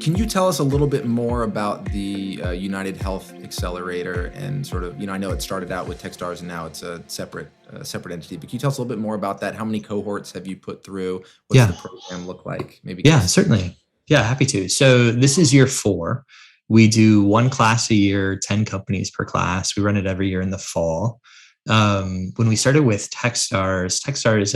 Can you tell us a little bit more about the United Health Accelerator and sort of, I know it started out with Techstars and now it's a separate entity, but can you tell us a little bit more about that? How many cohorts have you put through? What's Yeah, the program look like? Maybe certainly. Yeah, happy to. So this is year 4. We do one class a year, 10 companies per class. We run it every year in the fall. When we started with Techstars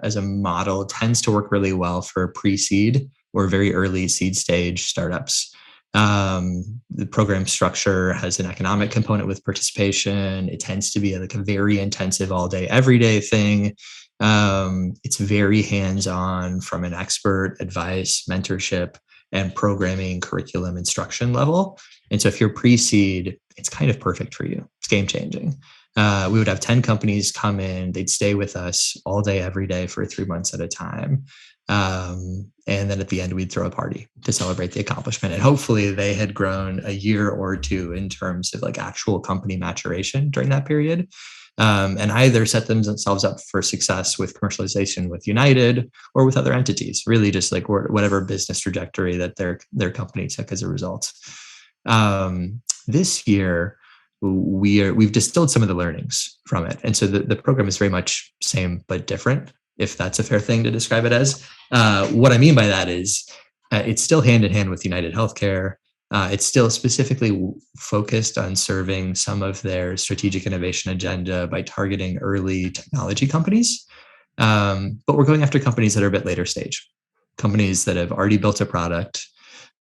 as a model tends to work really well for pre-seed or very early seed stage startups. The program structure has an economic component with participation. It tends to be like a very intensive all day, every day thing. It's very hands-on from an expert advice, mentorship, and programming curriculum instruction level. And so if you're pre-seed, it's kind of perfect for you. It's game changing. We would have 10 companies come in. They'd stay with us all day, every day for 3 months at a time. And then at the end, we'd throw a party to celebrate the accomplishment. And hopefully they had grown a year or two in terms of like actual company maturation during that period. And either set themselves up for success with commercialization with United or with other entities, really just like whatever business trajectory that their company took as a result. This year, we've distilled some of the learnings from it. And so the program is very much same, but different, if that's a fair thing to describe it as. What I mean by that is it's still hand in hand with United Healthcare. It's still specifically focused on serving some of their strategic innovation agenda by targeting early technology companies. But we're going after companies that are a bit later stage, companies that have already built a product.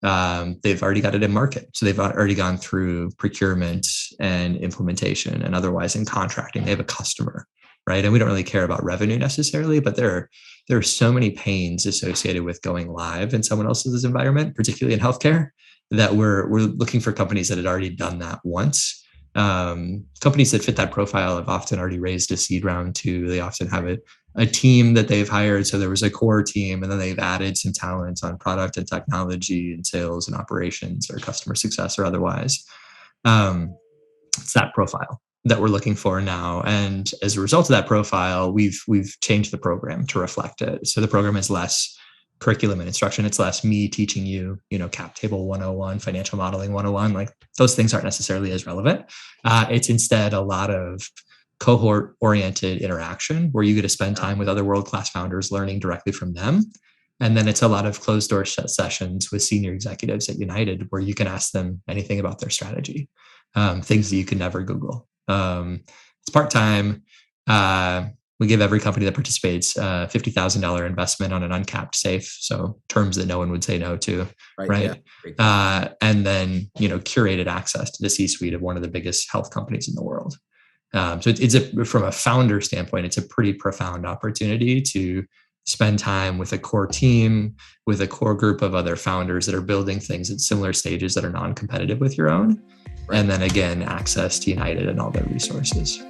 They've already got it in market. So they've already gone through procurement and implementation and otherwise in contracting. They have a customer, right? And we don't really care about revenue necessarily, but there are so many pains associated with going live in someone else's environment, particularly in healthcare, that we're looking for companies that had already done that once. Companies that fit that profile have often already raised a seed round too. They often have a team that they've hired. So there was a core team, and then they've added some talent on product and technology and sales and operations or customer success or otherwise. It's that profile that we're looking for now. And as a result of that profile, we've changed the program to reflect it. So the program is less curriculum and instruction. It's less me teaching you, cap table 101, financial modeling 101. Like those things aren't necessarily as relevant. It's instead a lot of cohort oriented interaction where you get to spend time with other world-class founders, learning directly from them. And then it's a lot of closed door sessions with senior executives at United where you can ask them anything about their strategy, things that you can never Google. It's part-time. We give every company that participates a $50,000 investment on an uncapped safe. So terms that no one would say no to, right? Yeah. And then, curated access to the C-suite of one of the biggest health companies in the world. So it's from a founder standpoint, it's a pretty profound opportunity to spend time with a core team, with a core group of other founders that are building things at similar stages that are non-competitive with your own. Right. And then again, access to United and all their resources.